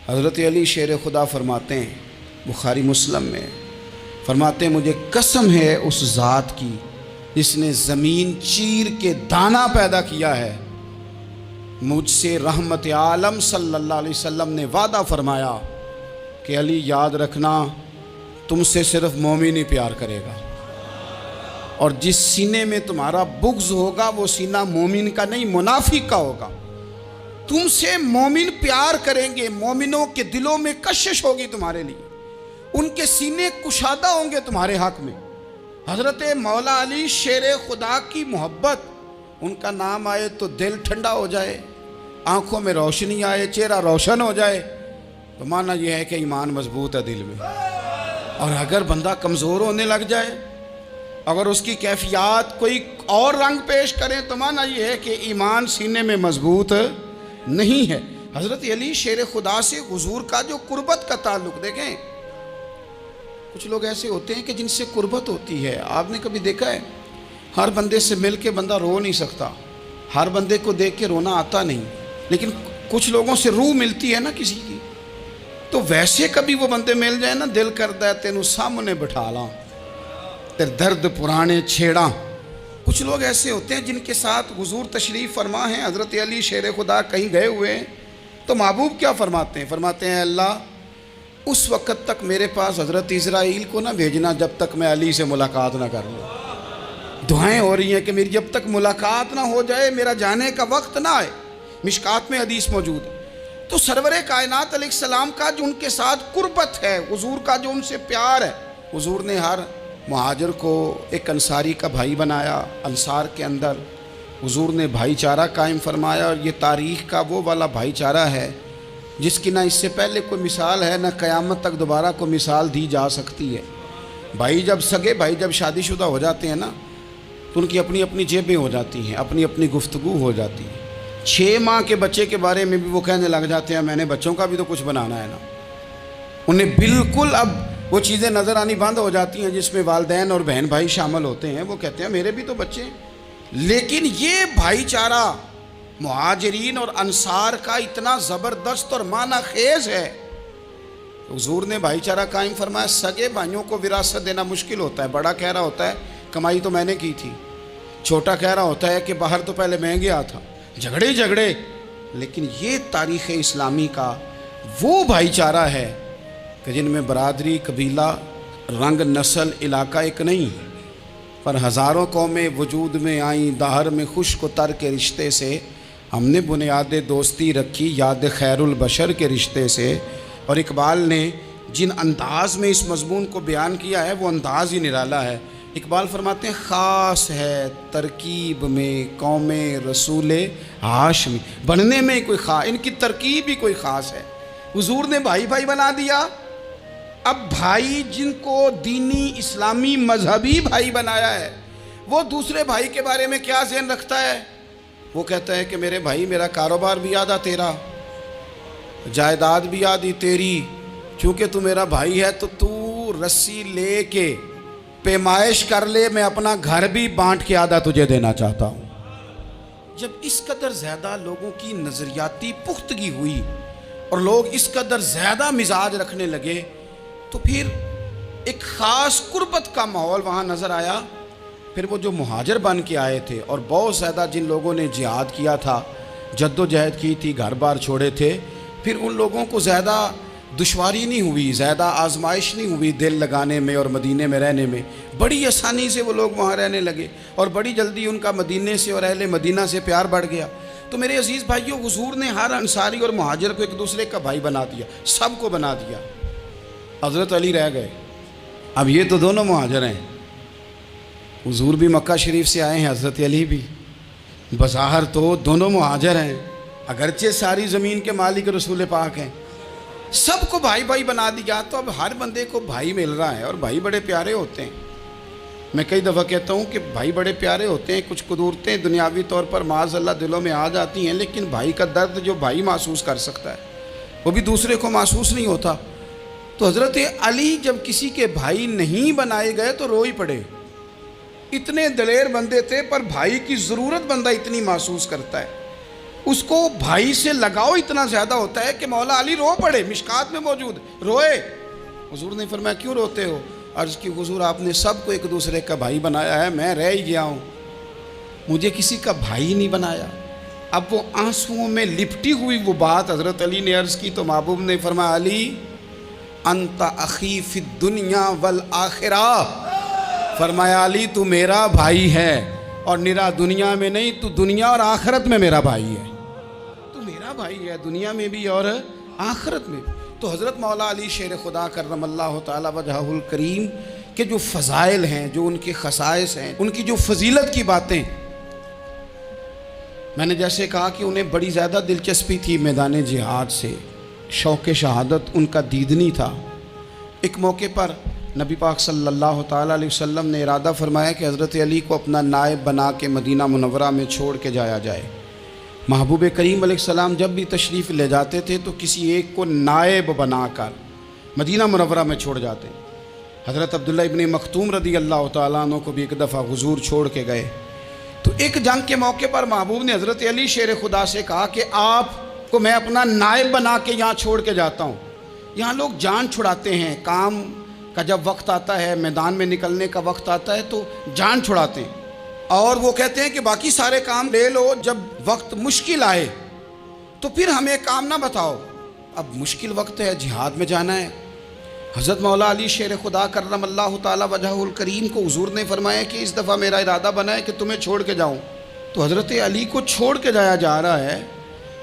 حضرت علی شیر خدا فرماتے ہیں بخاری مسلم میں، فرماتے ہیں مجھے قسم ہے اس ذات کی جس نے زمین چیر کے دانہ پیدا کیا ہے، مجھ سے رحمت عالم صلی اللہ علیہ وسلم نے وعدہ فرمایا کہ علی یاد رکھنا تم سے صرف مومن ہی پیار کرے گا، اور جس سینے میں تمہارا بغض ہوگا وہ سینہ مومن کا نہیں منافق کا ہوگا۔ تم سے مومن پیار کریں گے، مومنوں کے دلوں میں کشش ہوگی تمہارے لیے، ان کے سینے کشادہ ہوں گے تمہارے حق میں۔ حضرت مولا علی شیر خدا کی محبت، ان کا نام آئے تو دل ٹھنڈا ہو جائے، آنکھوں میں روشنی آئے، چہرہ روشن ہو جائے، تو معنی یہ ہے کہ ایمان مضبوط ہے دل میں۔ اور اگر بندہ کمزور ہونے لگ جائے، اگر اس کی کیفیات کوئی اور رنگ پیش کریں، تو معنی یہ ہے کہ ایمان سینے میں مضبوط نہیں ہے۔ حضرت علی شیر خدا سے حضور کا جو قربت کا تعلق دیکھیں، کچھ لوگ ایسے ہوتے ہیں کہ جن سے قربت ہوتی ہے، آپ نے کبھی دیکھا ہے ہر بندے سے مل کے بندہ رو نہیں سکتا، ہر بندے کو دیکھ کے رونا آتا نہیں، لیکن کچھ لوگوں سے روح ملتی ہے نا کسی کی، تو ویسے کبھی وہ بندے مل جائیں نا، دل کرتا ہے تینوں سامنے بٹھا لاں، تیرے درد پرانے چھیڑاں۔ کچھ لوگ ایسے ہوتے ہیں جن کے ساتھ حضور تشریف فرما ہیں، حضرت علی شیر خدا کہیں گئے ہوئے ہیں، تو محبوب کیا فرماتے ہیں؟ فرماتے ہیں اللہ اس وقت تک میرے پاس حضرت اسرائیل کو نہ بھیجنا جب تک میں علی سے ملاقات نہ کر لوں۔ دعائیں ہو رہی ہیں کہ میری جب تک ملاقات نہ ہو جائے، میرا جانے کا وقت نہ آئے۔ مشکات میں حدیث موجود ہے۔ تو سرور کائنات علیہ السلام کا جو ان کے ساتھ قربت ہے، حضور کا جو ان سے پیار ہے، حضور نے ہر مہاجر کو ایک انصاری کا بھائی بنایا، انصار کے اندر حضور نے بھائی چارہ قائم فرمایا، اور یہ تاریخ کا وہ والا بھائی چارہ ہے جس کی نہ اس سے پہلے کوئی مثال ہے، نہ قیامت تک دوبارہ کوئی مثال دی جا سکتی ہے۔ بھائی جب سگے بھائی جب شادی شدہ ہو جاتے ہیں نا، تو ان کی اپنی اپنی جیبیں ہو جاتی ہیں، اپنی اپنی گفتگو ہو جاتی ہے۔ 6 ماہ کے بچے کے بارے میں بھی وہ کہنے لگ جاتے ہیں میں نے بچوں کا بھی تو کچھ بنانا ہے نا۔ انہیں بالکل اب وہ چیزیں نظر آنی بند ہو جاتی ہیں جس میں والدین اور بہن بھائی شامل ہوتے ہیں، وہ کہتے ہیں میرے بھی تو بچے ہیں۔ لیکن یہ بھائی چارہ مہاجرین اور انصار کا اتنا زبردست اور معنی خیز ہے، حضور نے بھائی چارہ قائم فرمایا۔ سگے بھائیوں کو وراثت دینا مشکل ہوتا ہے، بڑا کہہ رہا ہوتا ہے کمائی تو میں نے کی تھی، چھوٹا کہہ رہا ہوتا ہے کہ باہر تو پہلے میں گیا تھا، جھگڑے، لیکن یہ تاریخ اسلامی کا وہ بھائی چارہ ہے کہ جن میں برادری، قبیلہ، رنگ، نسل، علاقہ ایک نہیں، پر ہزاروں قومیں وجود میں آئیں، دہر میں خشک و تر کے رشتے سے ہم نے بنیاد دوستی رکھی، یاد خیر البشر کے رشتے سے۔ اور اقبال نے جن انداز میں اس مضمون کو بیان کیا ہے وہ انداز ہی نرالا ہے۔ اقبال فرماتے ہیں خاص ہے ترکیب میں قوم رسول ہاشمی، بننے میں کوئی ان کی ترکیب ہی کوئی خاص ہے۔ حضور نے بھائی بھائی بنا دیا۔ اب بھائی جن کو دینی اسلامی مذہبی بھائی بنایا ہے، وہ دوسرے بھائی کے بارے میں کیا ذہن رکھتا ہے؟ وہ کہتا ہے کہ میرے بھائی میرا کاروبار بھی آدھا تیرا، جائیداد بھی آدھی تیری، چونکہ تو میرا بھائی ہے تو تو رسی لے کے پیمائش کر لے، میں اپنا گھر بھی بانٹ کے آدھا تجھے دینا چاہتا ہوں۔ جب اس قدر زیادہ لوگوں کی نظریاتی پختگی ہوئی اور لوگ اس قدر زیادہ مزاج رکھنے لگے، تو پھر ایک خاص قربت کا ماحول وہاں نظر آیا۔ پھر وہ جو مہاجر بن کے آئے تھے اور بہت زیادہ جن لوگوں نے جہاد کیا تھا، جد و جہد کی تھی، گھر بار چھوڑے تھے، پھر ان لوگوں کو زیادہ دشواری نہیں ہوئی، زیادہ آزمائش نہیں ہوئی دل لگانے میں اور مدینے میں رہنے میں، بڑی آسانی سے وہ لوگ وہاں رہنے لگے، اور بڑی جلدی ان کا مدینے سے اور اہل مدینہ سے پیار بڑھ گیا۔ تو میرے عزیز بھائیوں، حضور نے ہر انصاری اور مہاجر کو ایک دوسرے کا بھائی بنا دیا، سب کو بنا دیا۔ حضرت علی رہ گئے، اب یہ تو دونوں مہاجر ہیں، حضور بھی مکہ شریف سے آئے ہیں، حضرت علی بھی، بظاہر تو دونوں مہاجر ہیں، اگرچہ ساری زمین کے مالک رسول پاک ہیں، سب کو بھائی بھائی بنا دیا۔ تو اب ہر بندے کو بھائی مل رہا ہے، اور بھائی بڑے پیارے ہوتے ہیں۔ میں کئی دفعہ کہتا ہوں کہ بھائی بڑے پیارے ہوتے ہیں، کچھ قدورتیں دنیاوی طور پر معاذ اللہ دلوں میں آ جاتی ہیں، لیکن بھائی کا درد جو بھائی محسوس کر سکتا ہے وہ بھی دوسرے کو محسوس نہیں ہوتا۔ تو حضرت علی جب کسی کے بھائی نہیں بنائے گئے تو رو ہی پڑے، اتنے دلیر بندے تھے، پر بھائی کی ضرورت بندہ اتنی محسوس کرتا ہے۔ اس کو بھائی سے لگاؤ اتنا زیادہ ہوتا ہے کہ مولا علی رو پڑے، مشکات میں موجود روئے۔ حضور نے فرمایا کیوں روتے ہو؟ عرض کی حضور آپ نے سب کو ایک دوسرے کا بھائی بنایا ہے، میں رہ ہی گیا ہوں، مجھے کسی کا بھائی نہیں بنایا۔ اب وہ آنسوؤں میں لپٹی ہوئی وہ بات حضرت علی نے عرض کی تو محبوب نے فرمایا علی انت اخی فی الدنیا والآخرہ، فرمایا علی تو میرا بھائی ہے، اور نرا دنیا میں نہیں، تو دنیا اور آخرت میں میرا بھائی ہے، تو میرا بھائی ہے دنیا میں بھی اور آخرت میں بھی۔ تو حضرت مولا علی شیر خدا کرم اللہ تعالی وجہہ الکریم کے جو فضائل ہیں، جو ان کے خصائص ہیں، ان کی جو فضیلت کی باتیں، میں نے جیسے کہا کہ انہیں بڑی زیادہ دلچسپی تھی میدان جہاد سے، شوق شہادت ان کا دیدنی تھا۔ ایک موقع پر نبی پاک صلی اللہ تعالیٰ علیہ وسلم نے ارادہ فرمایا کہ حضرت علی کو اپنا نائب بنا کے مدینہ منورہ میں چھوڑ کے جایا جائے۔ محبوب کریم علیہ السلام جب بھی تشریف لے جاتے تھے تو کسی ایک کو نائب بنا کر مدینہ منورہ میں چھوڑ جاتے۔ حضرت عبداللہ ابن مختوم رضی اللہ تعالیٰ عنہ کو بھی ایک دفعہ حضور چھوڑ کے گئے، تو ایک جنگ کے موقع پر محبوب نے حضرت علی شیر خدا سے کہا کہ آپ کو میں اپنا نائب بنا کے یہاں چھوڑ کے جاتا ہوں۔ یہاں لوگ جان چھڑاتے ہیں، کام کا جب وقت آتا ہے، میدان میں نکلنے کا وقت آتا ہے تو جان چھڑاتے ہیں، اور وہ کہتے ہیں کہ باقی سارے کام لے لو، جب وقت مشکل آئے تو پھر ہمیں کام نہ بتاؤ۔ اب مشکل وقت ہے، جہاد میں جانا ہے۔ حضرت مولا علی شیر خدا کرم اللہ تعالی وجہہ الکریم کو حضور نے فرمایا کہ اس دفعہ میرا ارادہ بنا ہے کہ تمہیں چھوڑ کے جاؤں۔ تو حضرت علی کو چھوڑ کے جایا جا رہا ہے،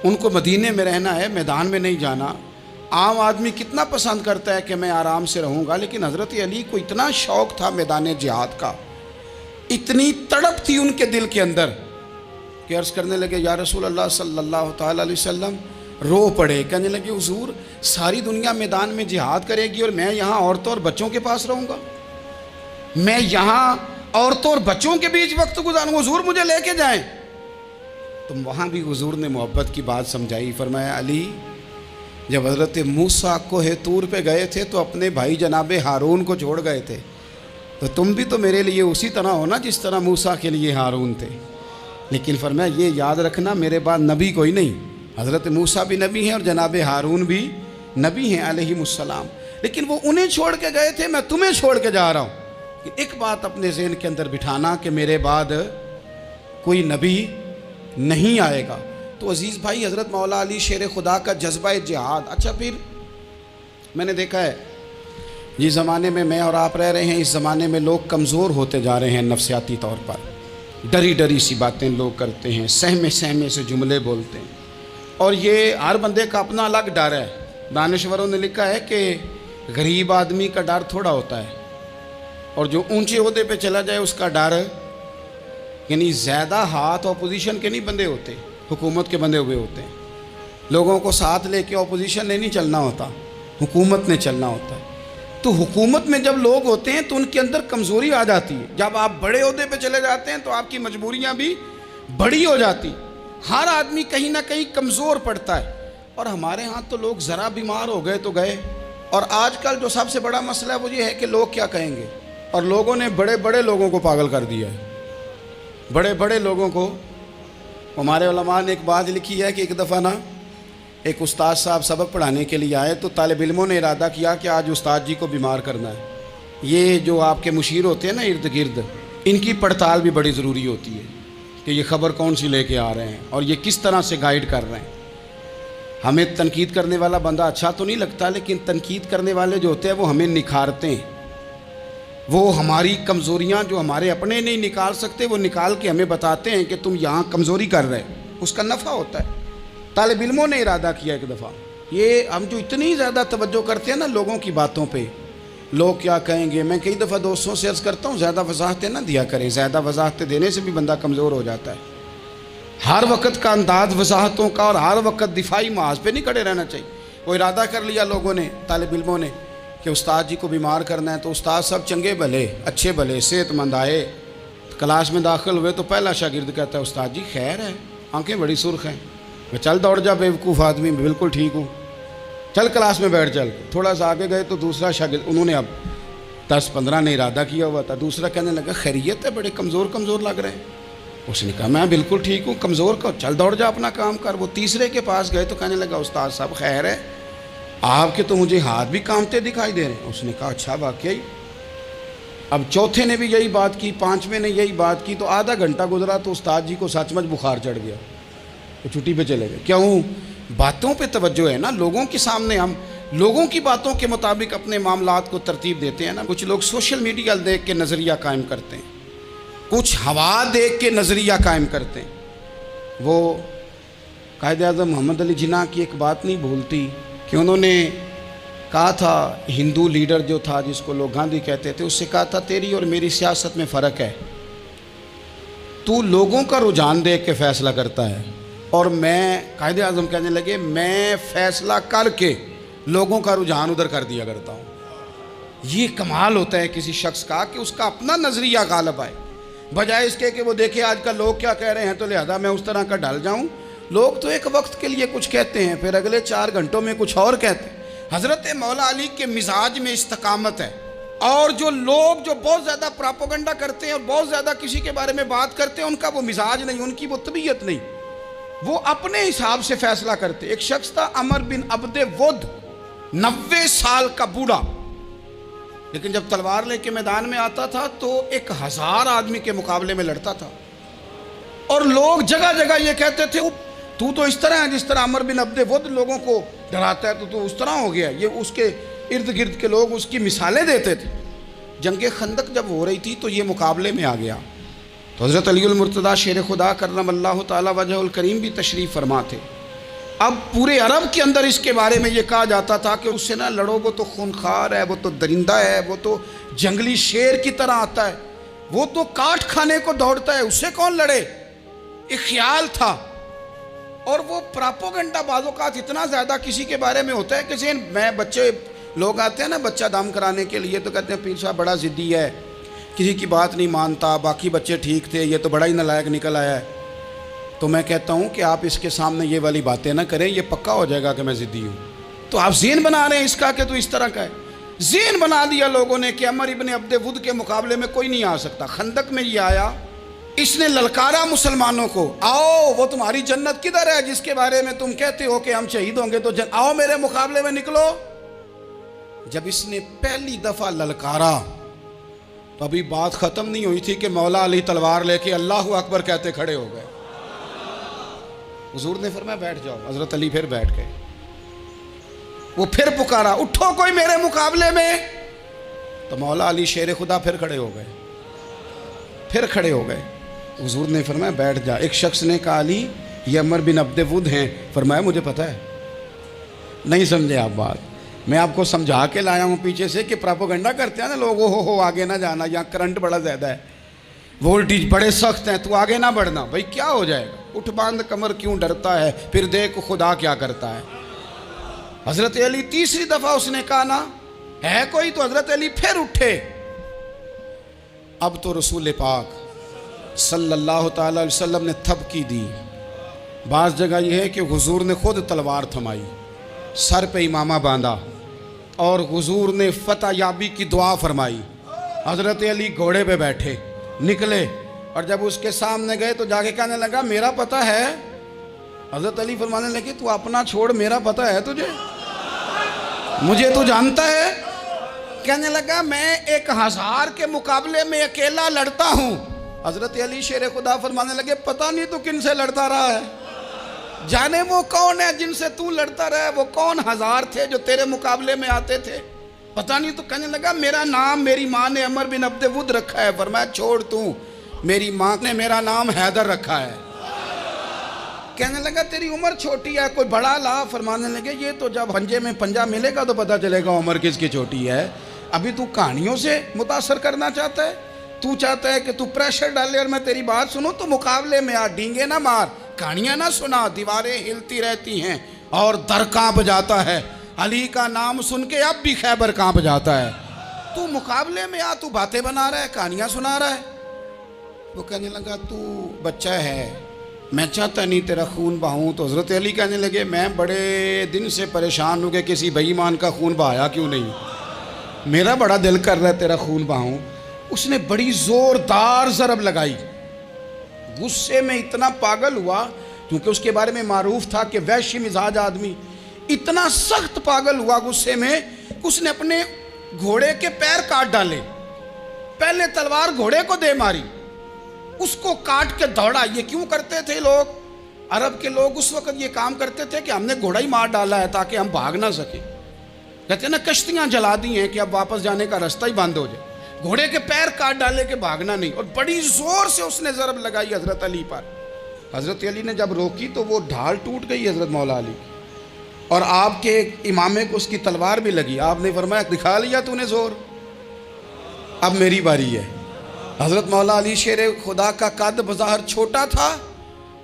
ان کو مدینے میں رہنا ہے، میدان میں نہیں جانا۔ عام آدمی کتنا پسند کرتا ہے کہ میں آرام سے رہوں گا، لیکن حضرت علی کو اتنا شوق تھا میدان جہاد کا، اتنی تڑپ تھی ان کے دل کے اندر کہ عرض کرنے لگے یا رسول اللہ صلی اللہ تعالی علیہ وسلم، رو پڑے، کہنے لگے حضور ساری دنیا میدان میں جہاد کرے گی اور میں یہاں عورتوں اور بچوں کے پاس رہوں گا، میں یہاں عورتوں اور بچوں کے بیچ وقت گزاروں، حضور مجھے لے کے جائیں۔ تو وہاں بھی حضور نے محبت کی بات سمجھائی، فرمایا علی جب حضرت موسیٰ کوہ طور پہ گئے تھے تو اپنے بھائی جناب ہارون کو چھوڑ گئے تھے، تو تم بھی تو میرے لیے اسی طرح ہونا جس طرح موسیٰ کے لیے ہارون تھے، لیکن فرمایا یہ یاد رکھنا میرے بعد نبی کوئی نہیں، حضرت موسیٰ بھی نبی ہیں اور جناب ہارون بھی نبی ہیں علیہم السلام، لیکن وہ انہیں چھوڑ کے گئے تھے، میں تمہیں چھوڑ کے جا رہا ہوں۔ ایک بات اپنے ذہن کے اندر بٹھانا کہ میرے بعد کوئی نبی نہیں آئے گا۔ تو عزیز بھائی حضرت مولا علی شیر خدا کا جذبہ جہاد، اچھا پھر میں نے دیکھا ہے جس زمانے میں میں اور آپ رہ رہے ہیں، اس زمانے میں لوگ کمزور ہوتے جا رہے ہیں نفسیاتی طور پر، ڈری ڈری سی باتیں لوگ کرتے ہیں، سہمے سہمے سے جملے بولتے ہیں، اور یہ ہر بندے کا اپنا الگ ڈر ہے۔ دانشوروں نے لکھا ہے کہ غریب آدمی کا ڈر تھوڑا ہوتا ہے، اور جو اونچے عہدے پہ چلا جائے اس کا ڈر، یعنی زیادہ ہاتھ اپوزیشن کے نہیں بندے ہوتے، حکومت کے بندے ہوئے ہوتے ہیں۔ لوگوں کو ساتھ لے کے اپوزیشن نے نہیں چلنا ہوتا، حکومت نے چلنا ہوتا ہے۔ تو حکومت میں جب لوگ ہوتے ہیں تو ان کے اندر کمزوری آ جاتی ہے، جب آپ بڑے عہدے پہ چلے جاتے ہیں تو آپ کی مجبوریاں بھی بڑی ہو جاتی، ہر آدمی کہیں نہ کہیں کمزور پڑتا ہے۔ اور ہمارے ہاں تو لوگ ذرا بیمار ہو گئے تو گئے، اور آج کل جو سب سے بڑا مسئلہ ہے وہ یہ ہے کہ لوگ کیا کہیں گے، اور لوگوں نے بڑے بڑے لوگوں کو پاگل کر دیا ہے، بڑے بڑے لوگوں کو۔ ہمارے علماء نے ایک بات لکھی ہے کہ ایک دفعہ نا ایک استاد صاحب سبق پڑھانے کے لیے آئے تو طالب علموں نے ارادہ کیا کہ آج استاد جی کو بیمار کرنا ہے۔ یہ جو آپ کے مشیر ہوتے ہیں نا ارد گرد، ان کی پڑتال بھی بڑی ضروری ہوتی ہے کہ یہ خبر کون سی لے کے آ رہے ہیں اور یہ کس طرح سے گائیڈ کر رہے ہیں۔ ہمیں تنقید کرنے والا بندہ اچھا تو نہیں لگتا، لیکن تنقید کرنے والے جو ہوتے ہیں وہ ہمیں نکھارتے ہیں، وہ ہماری کمزوریاں جو ہمارے اپنے نہیں نکال سکتے وہ نکال کے ہمیں بتاتے ہیں کہ تم یہاں کمزوری کر رہے، اس کا نفع ہوتا ہے۔ طالب علموں نے ارادہ کیا ایک دفعہ، یہ ہم جو اتنی زیادہ توجہ کرتے ہیں نا لوگوں کی باتوں پہ، لوگ کیا کہیں گے، میں کئی دفعہ دوستوں سے عرض کرتا ہوں زیادہ وضاحتیں نہ دیا کریں، زیادہ وضاحتیں دینے سے بھی بندہ کمزور ہو جاتا ہے۔ ہر وقت کا انداز وضاحتوں کا اور ہر وقت دفاعی محاذ پہ نہیں کھڑے رہنا چاہیے۔ وہ ارادہ کر لیا لوگوں نے، طالب علموں نے، کہ استاد جی کو بیمار کرنا ہے، تو استاد سب چنگے بھلے اچھے بھلے صحت مند آئے، کلاس میں داخل ہوئے تو پہلا شاگرد کہتا ہے استاد جی خیر ہے، آنکھیں بڑی سرخ ہیں۔ میں چل دوڑ جا بیوقوف آدمی، بالکل ٹھیک ہوں، چل کلاس میں بیٹھ چل۔ تھوڑا سا آگے گئے تو دوسرا شاگرد، انہوں نے اب 10-15 نے ارادہ کیا ہوا تھا، دوسرا کہنے لگا خیریت ہے، بڑے کمزور کمزور لگ رہے ہیں۔ اس نے کہا میں بالکل ٹھیک ہوں، کمزور کو چل دوڑ جا اپنا کام کر۔ وہ تیسرے کے پاس گئے تو کہنے لگا استاد صاحب خیر ہے، آپ کے تو مجھے ہاتھ بھی کانپتے دکھائی دے رہے ہیں۔ اس نے کہا اچھا واقعی؟ اب چوتھے نے بھی یہی بات کی، پانچویں نے یہی بات کی، تو آدھا گھنٹہ گزرا تو استاد جی کو سچ مچ بخار چڑھ گیا، وہ چھٹی پہ چلے گئے۔ کیوں؟ باتوں پہ توجہ ہے نا، لوگوں کے سامنے ہم لوگوں کی باتوں کے مطابق اپنے معاملات کو ترتیب دیتے ہیں نا۔ کچھ لوگ سوشل میڈیا دیکھ کے نظریہ قائم کرتے ہیں، کچھ ہوا دیکھ کے نظریہ قائم کرتے ہیں۔ وہ قائد اعظم محمد علی جناح کی ایک بات نہیں بھولتی کہ انہوں نے کہا تھا، ہندو لیڈر جو تھا جس کو لوگ گاندھی کہتے تھے، اس سے کہا تھا تیری اور میری سیاست میں فرق ہے، تو لوگوں کا رجحان دیکھ کے فیصلہ کرتا ہے، اور میں قائد اعظم کہنے لگے میں فیصلہ کر کے لوگوں کا رجحان ادھر کر دیا کرتا ہوں۔ یہ کمال ہوتا ہے کسی شخص کا کہ اس کا اپنا نظریہ غالب آئے، بجائے اس کے کہ وہ دیکھے آج کل لوگ کیا کہہ رہے ہیں تو لہذا میں اس طرح کا ڈھل جاؤں۔ لوگ تو ایک وقت کے لیے کچھ کہتے ہیں، پھر اگلے 4 گھنٹوں میں کچھ اور کہتے ہیں۔ حضرت مولا علی کے مزاج میں استقامت ہے، اور جو لوگ جو بہت زیادہ پراپوگنڈا کرتے ہیں اور بہت زیادہ کسی کے بارے میں بات کرتے ہیں، ان کا وہ مزاج نہیں، ان کی وہ طبیعت نہیں، وہ اپنے حساب سے فیصلہ کرتے۔ ایک شخص تھا عمر بن عبد ود، 90 سال کا بوڑھا، لیکن جب تلوار لے کے میدان میں آتا تھا تو 1000 آدمی کے مقابلے میں لڑتا تھا، اور لوگ جگہ جگہ یہ کہتے تھے تو اس طرح ہے جس طرح عمر بن عبد ود لوگوں کو ڈراتا ہے، تو اس طرح ہو گیا۔ یہ اس کے ارد گرد کے لوگ اس کی مثالیں دیتے تھے۔ جنگ خندق جب ہو رہی تھی تو یہ مقابلے میں آ گیا، تو حضرت علی المرتضیٰ شیر خدا کرم اللہ تعالی وجہ الکریم بھی تشریف فرما تھے۔ اب پورے عرب کے اندر اس کے بارے میں یہ کہا جاتا تھا کہ اس سے نہ لڑو، وہ تو خونخوار ہے، وہ تو درندہ ہے، وہ تو جنگلی شیر کی طرح آتا ہے، وہ تو کاٹ کھانے کو دوڑتا ہے، اس سے کون لڑے؟ ایک خیال تھا۔ اور وہ پراپوگنڈا بعض اوقات اتنا زیادہ کسی کے بارے میں ہوتا ہے کہ ذہن میں بچے لوگ آتے ہیں نا بچہ دم کرانے کے لیے، تو کہتے ہیں پیر صاحب بڑا ضدی ہے، کسی کی بات نہیں مانتا، باقی بچے ٹھیک تھے، یہ تو بڑا ہی نالائق نکل آیا ہے۔ تو میں کہتا ہوں کہ آپ اس کے سامنے یہ والی باتیں نہ کریں، یہ پکا ہو جائے گا کہ میں ضدی ہوں۔ تو آپ ذہن بنا رہے ہیں اس کا کہ تو اس طرح کا ہے۔ ذہن بنا دیا لوگوں نے کہ عمر ابن عبد ود کے مقابلے میں کوئی نہیں آ سکتا۔ خندق میں یہ آیا، اس نے للکارا مسلمانوں کو، آؤ وہ تمہاری جنت کدھر ہے جس کے بارے میں تم کہتے ہو کہ ہم شہید ہوں گے، تو آؤ میرے مقابلے میں نکلو۔ جب اس نے پہلی دفعہ للکارا تو ابھی بات ختم نہیں ہوئی تھی کہ مولا علی تلوار لے کے اللہ اکبر کہتے کھڑے ہو گئے۔ حضور نے فرمایا بیٹھ جاؤ، حضرت علی پھر بیٹھ گئے۔ وہ پھر پکارا اٹھو کوئی میرے مقابلے میں، تو مولا علی شیر خدا پھر کھڑے ہو گئے، پھر کھڑے ہو گئے۔ حضور نے فرمایا بیٹھ جا۔ ایک شخص نے کہا علی یہ عمر بن عبد ود ہیں، فرمایا مجھے پتہ ہے۔ نہیں سمجھے آپ بات، میں آپ کو سمجھا کے لایا ہوں پیچھے سے کہ پراپوگنڈا کرتے ہیں نا لوگ، ہو آگے نہ جانا، یہاں کرنٹ بڑا زیادہ ہے، وولٹیج بڑے سخت ہیں، تو آگے نہ بڑھنا۔ بھائی کیا ہو جائے گا، اٹھ باندھ کمر کیوں ڈرتا ہے، پھر دیکھ خدا کیا کرتا ہے۔ حضرت علی تیسری دفعہ اس نے کہا نا ہے کوئی، تو حضرت علی پھر اٹھے۔ اب تو رسول پاک صلی اللہ تعالی علیہ وسلم نے تھپکی دی۔ بعض جگہ یہ ہے کہ حضور نے خود تلوار تھمائی، سر پہ امامہ باندھا، اور حضور نے فتح یابی کی دعا فرمائی۔ حضرت علی گھوڑے پہ بیٹھے نکلے، اور جب اس کے سامنے گئے تو جا کے کہنے لگا میرا پتہ ہے۔ حضرت علی فرمانے لگے تو اپنا چھوڑ، میرا پتہ ہے تجھے، مجھے تو جانتا ہے۔ کہنے لگا میں 1000 کے مقابلے میں اکیلا لڑتا ہوں۔ حضرت علی شیر خدا فرمانے لگے پتہ نہیں تو کن سے لڑتا رہا ہے، جانے وہ کون ہے جن سے تو لڑتا رہا ہے، وہ کون 1000 تھے جو تیرے مقابلے میں آتے تھے، پتہ نہیں۔ تو کہنے لگا میرا نام میری ماں نے عمر بن عبد ود رکھا ہے۔ فرمایا چھوڑ تو، میری ماں نے میرا نام حیدر رکھا ہے۔ کہنے لگا تیری عمر چھوٹی ہے، کوئی بڑا لا۔ فرمانے لگے یہ تو جب پنجے میں پنجہ ملے گا تو پتہ چلے گا عمر کس کی چھوٹی ہے، ابھی تو کہانیوں سے متاثر کرنا چاہتا ہے، تو چاہتا ہے کہ تو پریشر ڈالے اور میں تیری بات سنوں، تو مقابلے میں آ، ڈینگے نہ مار، کہانیاں نہ سنا، دیواریں ہلتی رہتی ہیں اور در کانپ جاتا ہے۔ علی کا نام سن کے اب بھی خیبر کانپ جاتا ہے، تو مقابلے میں آ، تو باتیں بنا رہا ہے، کہانیاں سنا رہا ہے۔ وہ کہنے لگا تو بچہ ہے، میں چاہتا نہیں تیرا خون بہاؤں۔ تو حضرت علی کہنے لگے میں بڑے دن سے پریشان ہوں کہ کسی بے ایمان کا خون بہایا کیوں نہیں، میرا بڑا دل کر رہا ہے تیرا خون بہاؤں۔ اس نے بڑی زوردار ضرب لگائی، غصے میں اتنا پاگل ہوا، کیونکہ اس کے بارے میں معروف تھا کہ وحشی مزاج آدمی، اتنا سخت پاگل ہوا غصے میں کہ اس نے اپنے گھوڑے کے پیر کاٹ ڈالے، پہلے تلوار گھوڑے کو دے ماری، اس کو کاٹ کے دوڑا۔ یہ کیوں کرتے تھے لوگ؟ عرب کے لوگ اس وقت یہ کام کرتے تھے کہ ہم نے گھوڑا ہی مار ڈالا ہے تاکہ ہم بھاگ نہ سکیں۔ کہتے ہیں نا کشتیاں جلا دی ہیں کہ اب واپس جانے کا راستہ ہی بند ہو جائے، گھوڑے کے پیر کاٹ ڈالے کہ بھاگنا نہیں، اور بڑی زور سے اس نے ضرب لگائی حضرت علی پر۔ حضرت علی نے جب روکی تو وہ ڈھال ٹوٹ گئی حضرت مولا علی کی، اور آپ کے امامے کو اس کی تلوار بھی لگی۔ آپ نے فرمایا دکھا لیا تو نے زور، اب میری باری ہے۔ حضرت مولا علی شیر خدا کا قد بظاہر چھوٹا تھا،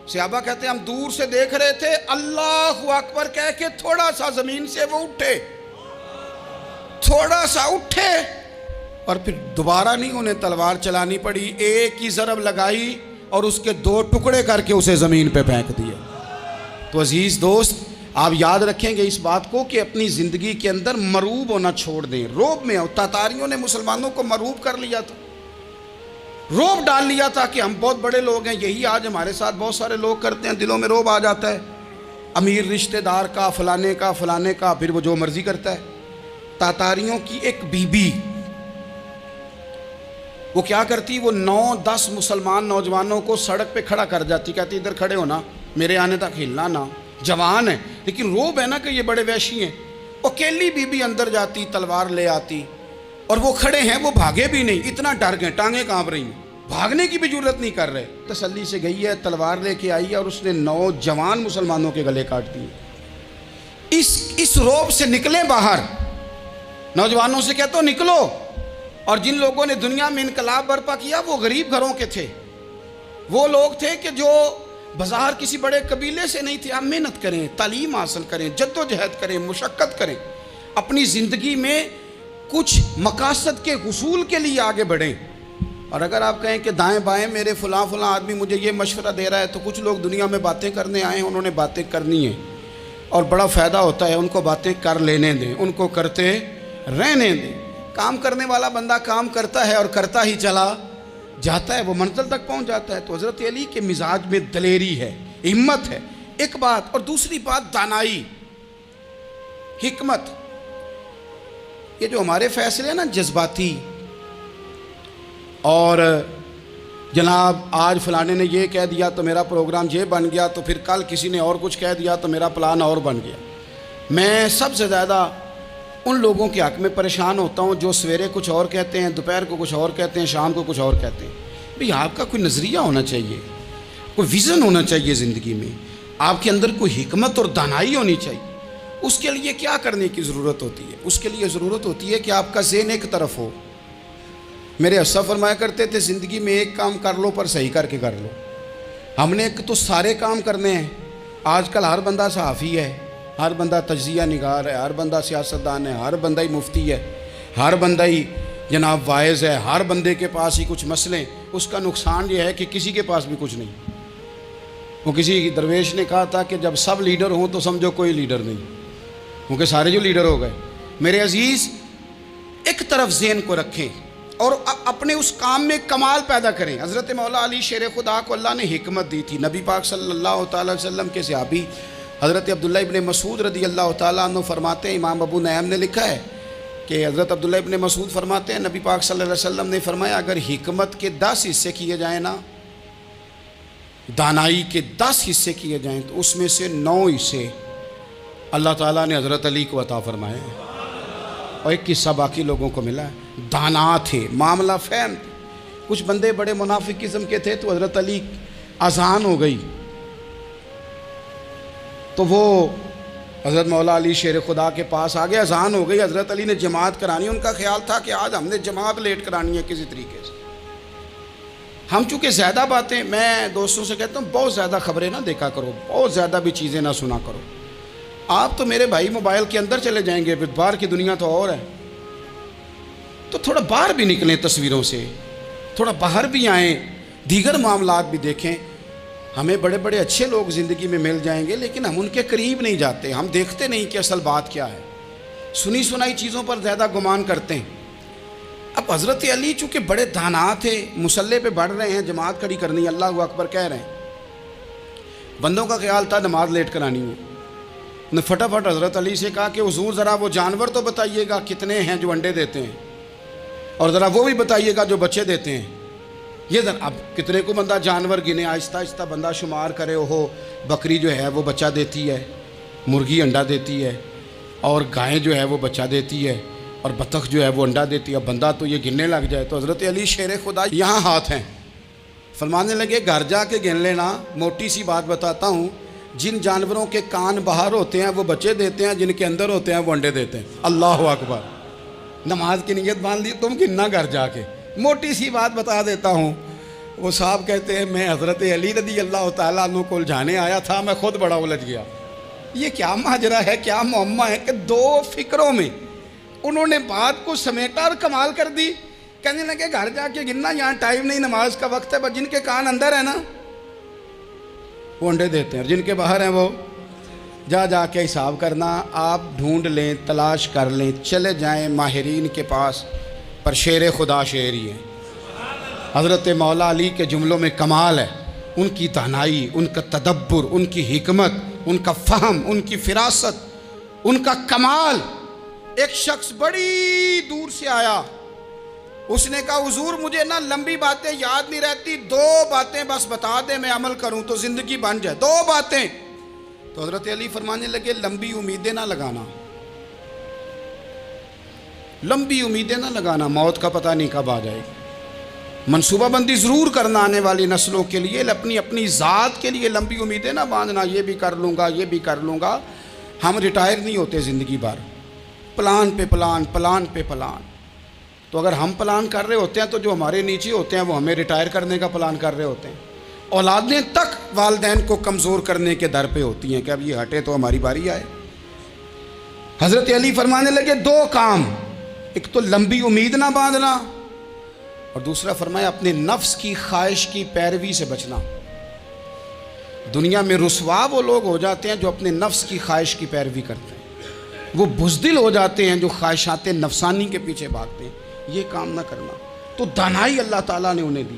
صحابہ کہتے ہیں ہم دور سے دیکھ رہے تھے، اللہ اکبر کہہ کے تھوڑا سا زمین سے وہ اٹھے، تھوڑا سا اٹھے، اور پھر دوبارہ نہیں انہیں تلوار چلانی پڑی، ایک ہی ضرب لگائی اور اس کے 2 ٹکڑے کر کے اسے زمین پہ پھینک دیا۔ تو عزیز دوست، آپ یاد رکھیں گے اس بات کو کہ اپنی زندگی کے اندر مروب ہونا چھوڑ دیں۔ روب میں تاتاریوں نے مسلمانوں کو مروب کر لیا تھا، روب ڈال لیا تھا کہ ہم بہت بڑے لوگ ہیں۔ یہی آج ہمارے ساتھ بہت سارے لوگ کرتے ہیں، دلوں میں روب آ جاتا ہے، امیر رشتہ دار کا، فلانے کا، فلانے کا، پھر وہ جو مرضی کرتا ہے۔ تاتاریوں کی ایک بی بی وہ کیا کرتی، وہ 9-10 مسلمان نوجوانوں کو سڑک پہ کھڑا کر جاتی، کہتی ادھر کھڑے ہونا، میرے آنے تک ہلنا نہ، جوان ہے لیکن روب ہے نا کہ یہ بڑے وحشی ہیں۔ اکیلی بی بی اندر جاتی، تلوار لے آتی، اور وہ کھڑے ہیں، وہ بھاگے بھی نہیں، اتنا ڈر گئے، ٹانگیں کانپ رہی ہیں، بھاگنے کی بھی جرت نہیں کر رہے۔ تسلی سے گئی ہے، تلوار لے کے آئی ہے، اور اس نے 9 جوان مسلمانوں کے گلے کاٹ دیے۔ اس روب سے نکلیں باہر، نوجوانوں سے کہتا ہوں نکلو۔ اور جن لوگوں نے دنیا میں انقلاب برپا کیا وہ غریب گھروں کے تھے، وہ لوگ تھے کہ جو بظاہر کسی بڑے قبیلے سے نہیں تھے۔ آپ محنت کریں، تعلیم حاصل کریں، جد و جہد کریں، مشقت کریں، اپنی زندگی میں کچھ مقاصد کے حصول کے لیے آگے بڑھیں۔ اور اگر آپ کہیں کہ دائیں بائیں میرے فلاں آدمی مجھے یہ مشورہ دے رہا ہے، تو کچھ لوگ دنیا میں باتیں کرنے آئے ہیں، انہوں نے باتیں کرنی ہیں اور بڑا فائدہ ہوتا ہے، ان کو باتیں کر لینے دیں، ان کو کرتے رہنے دیں۔ کام کرنے والا بندہ کام کرتا ہے اور کرتا ہی چلا جاتا ہے، وہ منزل تک پہنچ جاتا ہے۔ تو حضرت علی کے مزاج میں دلیری ہے، ہمت ہے، ایک بات، اور دوسری بات دانائی، حکمت۔ یہ جو ہمارے فیصلے ہیں نا جذباتی، اور جناب آج فلانے نے یہ کہہ دیا تو میرا پروگرام یہ بن گیا، تو پھر کل کسی نے اور کچھ کہہ دیا تو میرا پلان اور بن گیا۔ میں سب سے زیادہ ان لوگوں کے حق میں پریشان ہوتا ہوں جو سویرے کچھ اور کہتے ہیں، دوپہر کو کچھ اور کہتے ہیں، شام کو کچھ اور کہتے ہیں۔ بھئی آپ کا کوئی نظریہ ہونا چاہیے، کوئی ویژن ہونا چاہیے زندگی میں، آپ کے اندر کوئی حکمت اور دانائی ہونی چاہیے۔ اس کے لیے کیا کرنے کی ضرورت ہوتی ہے؟ اس کے لیے ضرورت ہوتی ہے کہ آپ کا ذہن ایک طرف ہو۔ میرے اسا فرمایا کرتے تھے زندگی میں ایک کام کر لو پر صحیح کر کے کر لو۔ ہم نے ایک تو سارے کام کرنے ہیں۔ آج کل ہر بندہ صحافی ہے، ہر بندہ تجزیہ نگار ہے، ہر بندہ سیاستدان ہے، ہر بندہ ہی مفتی ہے، ہر بندہ ہی جناب واعظ ہے، ہر بندے کے پاس ہی کچھ مسئلے۔ اس کا نقصان یہ ہے کہ کسی کے پاس بھی کچھ نہیں۔ وہ کسی درویش نے کہا تھا کہ جب سب لیڈر ہوں تو سمجھو کوئی لیڈر نہیں، کیونکہ سارے جو لیڈر ہو گئے۔ میرے عزیز، ایک طرف ذہن کو رکھیں اور اپنے اس کام میں کمال پیدا کریں۔ حضرت مولا علی شیر خدا کو اللہ نے حکمت دی تھی۔ نبی پاک صلی اللہ تعالی وسلم کے صحابی حضرت عبداللہ ابن مسعود رضی اللہ تعالیٰ عنہ فرماتے ہیں، امام ابو نعیم نے لکھا ہے کہ حضرت عبداللہ ابن مسعود فرماتے ہیں نبی پاک صلی اللہ علیہ وسلم نے فرمایا اگر حکمت کے 10 حصے کیے جائیں نا، دانائی کے 10 حصے کیے جائیں، تو اس میں سے 9 حصے اللہ تعالیٰ نے حضرت علی کو عطا فرمائے ہیں، اور ایک حصہ باقی لوگوں کو ملا ہے۔ دانا تھے، معاملہ فہم تھے۔ کچھ بندے بڑے منافق قسم کے تھے، تو حضرت علی اذان ہو گئی تو وہ حضرت مولا علی شیر خدا کے پاس آگے، اذان ہو گئی، حضرت علی نے جماعت کرانی۔ ان کا خیال تھا کہ آج ہم نے جماعت لیٹ کرانی ہے کسی طریقے سے۔ ہم چونکہ زیادہ باتیں، میں دوستوں سے کہتا ہوں بہت زیادہ خبریں نہ دیکھا کرو، بہت زیادہ بھی چیزیں نہ سنا کرو۔ آپ تو میرے بھائی موبائل کے اندر چلے جائیں گے، پھر باہر کی دنیا تو اور ہے، تو تھوڑا باہر بھی نکلیں تصویروں سے، تھوڑا باہر بھی آئیں، دیگر معاملات بھی دیکھیں۔ ہمیں بڑے بڑے اچھے لوگ زندگی میں مل جائیں گے، لیکن ہم ان کے قریب نہیں جاتے، ہم دیکھتے نہیں کہ اصل بات کیا ہے، سنی سنائی چیزوں پر زیادہ گمان کرتے ہیں۔ اب حضرت علی چونکہ بڑے دانا تھے، مصلے پہ بڑھ رہے ہیں، جماعت کھڑی کرنی ہے، اللہ اکبر کہہ رہے ہیں، بندوں کا خیال تھا نماز لیٹ کرانی ہو، نے فٹافٹ حضرت علی سے کہا کہ حضور ذرا وہ جانور تو بتائیے گا کتنے ہیں جو انڈے دیتے ہیں، اور ذرا وہ بھی بتائیے گا جو بچے دیتے ہیں۔ یہ ذرا اب کتنے کو بندہ جانور گنے، آہستہ آہستہ بندہ شمار کرے، وہ بکری جو ہے وہ بچہ دیتی ہے، مرغی انڈا دیتی ہے، اور گائیں جو ہے وہ بچہ دیتی ہے، اور بطخ جو ہے وہ انڈا دیتی ہے، بندہ تو یہ گننے لگ جائے۔ تو حضرت علی شیر خدا یہاں ہاتھ ہیں، فرمانے لگے گھر جا کے گن لینا، موٹی سی بات بتاتا ہوں، جن جانوروں کے کان باہر ہوتے ہیں وہ بچے دیتے ہیں، جن کے اندر ہوتے ہیں وہ انڈے دیتے ہیں۔ اللہ اکبر، نماز کی نیت باندھ لی، تم گننا گھر جا کے۔ موٹی سی بات بتا دیتا ہوں، وہ صاحب کہتے ہیں میں حضرت علی رضی اللہ تعالیٰ عنہ کو الجھانے آیا تھا، میں خود بڑا الجھ گیا۔ یہ کیا ماجرا ہے، کیا معمہ ہے کہ دو فکروں میں انہوں نے بات کو سمیٹا اور کمال کر دی۔ کہنے لگے گھر جا کے گننا، یہاں ٹائم نہیں، نماز کا وقت ہے، بس جن کے کان اندر ہے نا وہ انڈے دیتے ہیں، اور جن کے باہر ہیں وہ جا کے حساب کرنا۔ آپ ڈھونڈ لیں، تلاش کر لیں، چلے جائیں ماہرین کے پاس، پر شیر خدا شیر ہی ہے۔ حضرت مولا علی کے جملوں میں کمال ہے، ان کی دانائی، ان کا تدبر، ان کی حکمت، ان کا فہم، ان کی فراست، ان کا کمال۔ ایک شخص بڑی دور سے آیا، اس نے کہا حضور مجھے نا لمبی باتیں یاد نہیں رہتی، دو باتیں بس بتا دیں میں عمل کروں تو زندگی بن جائے، دو باتیں۔ تو حضرت علی فرمانے لگے لمبی امیدیں نہ لگانا، لمبی امیدیں نہ لگانا، موت کا پتہ نہیں کب آ جائے گی۔ منصوبہ بندی ضرور کرنا آنے والی نسلوں کے لیے، اپنی ذات کے لیے لمبی امیدیں نہ باندھنا، یہ بھی کر لوں گا، یہ بھی کر لوں گا۔ ہم ریٹائر نہیں ہوتے زندگی بھر، پلان پہ پلان، پلان پہ پلان۔ تو اگر ہم پلان کر رہے ہوتے ہیں تو جو ہمارے نیچے ہوتے ہیں وہ ہمیں ریٹائر کرنے کا پلان کر رہے ہوتے ہیں۔ اولادیں تک والدین کو کمزور کرنے کے در پہ ہوتی ہیں کہ اب یہ ہٹے تو ہماری باری آئے۔ حضرت علی فرمانے لگے دو کام، ایک تو لمبی امید نہ باندھنا، اور دوسرا فرمایا اپنے نفس کی خواہش کی پیروی سے بچنا۔ دنیا میں رسوا وہ لوگ ہو جاتے ہیں جو اپنے نفس کی خواہش کی پیروی کرتے ہیں، وہ بزدل ہو جاتے ہیں جو خواہشات نفسانی کے پیچھے بھاگتے ہیں۔ یہ کام نہ کرنا، تو دانائی اللہ تعالیٰ نے انہیں دی۔